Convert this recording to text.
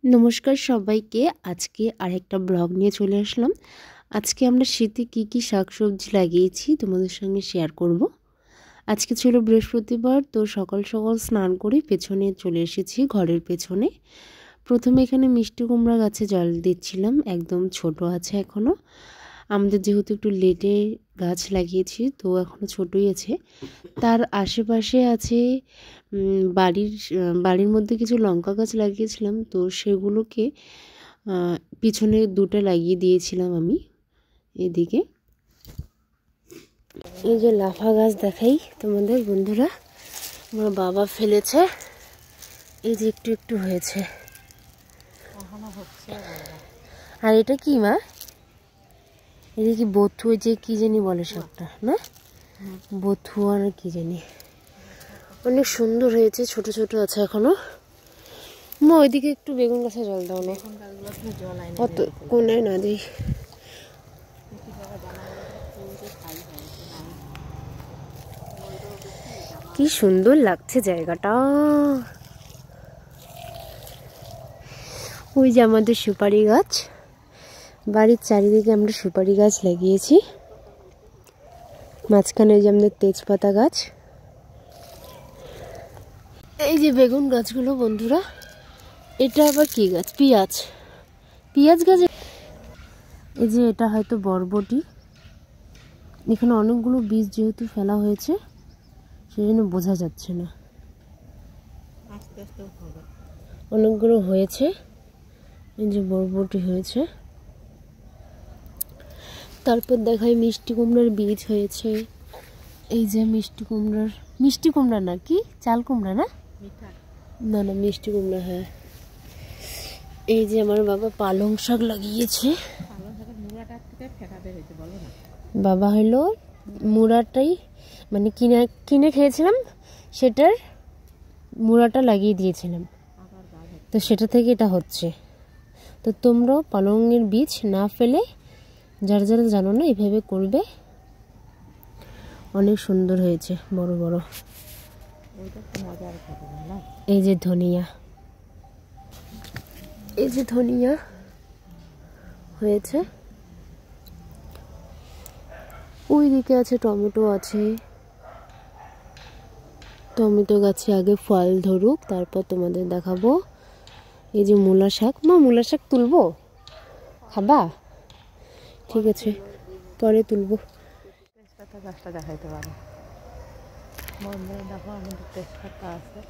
নমস্কার সবাইকে। আজকে আরেকটা ব্লগ নিয়ে চলে আসলাম। আজকে আমরা শীতে কি কি শাকসবজি লাগিয়েছি তোমাদের সঙ্গে শেয়ার করব। আজকে ছিল বৃহস্পতিবার, তো সকাল সকাল স্নান করে পেছনে চলে এসেছি, ঘরের পেছনে। প্রথমে এখানে মিষ্টি কুমড়া গাছে জল দিচ্ছিলাম, একদম ছোট আছে এখনও। আমাদের যেহেতু একটু লেটে গাছ লাগিয়েছি, তো এখনও ছোটই আছে। তার আশেপাশে আছে বাড়ির মধ্যে কিছু লঙ্কা গাছ লাগিয়েছিলাম, তো সেগুলোকে পিছনে দুটো লাগিয়ে দিয়েছিলাম আমি এদিকে। এই যে লাফা গাছ দেখাই তোমাদের বন্ধুরা, আমার বাবা ফেলেছে। এই যে একটু একটু হয়েছে। আর এটা কি মা? এটা কি বথু, যে কি জানি বলে শাকটা, না বথুয়া না কি জানি। অনেক সুন্দর হয়েছে, ছোট ছোট আছে এখনো। মা ওইদিকে একটু বেগুন গাছে জল দাও না, অত কোনায় না দিই। কি সুন্দর লাগছে জায়গাটা। ওই যে আমাদের সুপারি গাছ, বাড়ির চারিদিকে আমরা সুপারি গাছ লাগিয়েছি। মাঝখানে যে আমাদের তেজপাতা গাছ। এই যে বেগুন গাছগুলো বন্ধুরা, এটা আবার কি গাছ? পেঁয়াজ গাছ। এই যে এটা হয়তো বরবটি। এখানে অনেকগুলো বীজ যেহেতু ফেলা হয়েছে, সেই জন্য বোঝা যাচ্ছে না। অনেকগুলো হয়েছে। এই যে বরবটি হয়েছে। তারপর দেখায় মিষ্টি কুমড়ার বীজ হয়েছে। এই যে মিষ্টি কুমড়া না, কি চাল কুমড়া না? না না, মিষ্টি কুমড়া, হ্যাঁ। এই যে আমার বাবা পালং শাক লাগিয়েছে। বাবা হলো মুড়াটাই, মানে কিনে খেয়েছিলাম, সেটার মুড়াটা লাগিয়ে দিয়েছিলাম, তো সেটা থেকে এটা হচ্ছে। তো তোমরাও পালংয়ের বীজ না ফেলে, যারা যারা জানো না, এইভাবে করবে। অনেক সুন্দর হয়েছে, বড় বড়। এই যে ধনিয়া, এই যে ধনিয়া হয়েছে। ওই দিকে আছে টমেটো আছে। টমেটো গাছে আগে ফল ধরুক, তারপর তোমাদের দেখাবো। এই যে মূলা শাক। মা মূলা শাক তুলবো? খাবা? ঠিক আছে, পরে তুলবো। তেজপাতা গাছটা দেখাইতে পারো বন্ধুরা, দেখো আমাদের তেজপাতা আছে।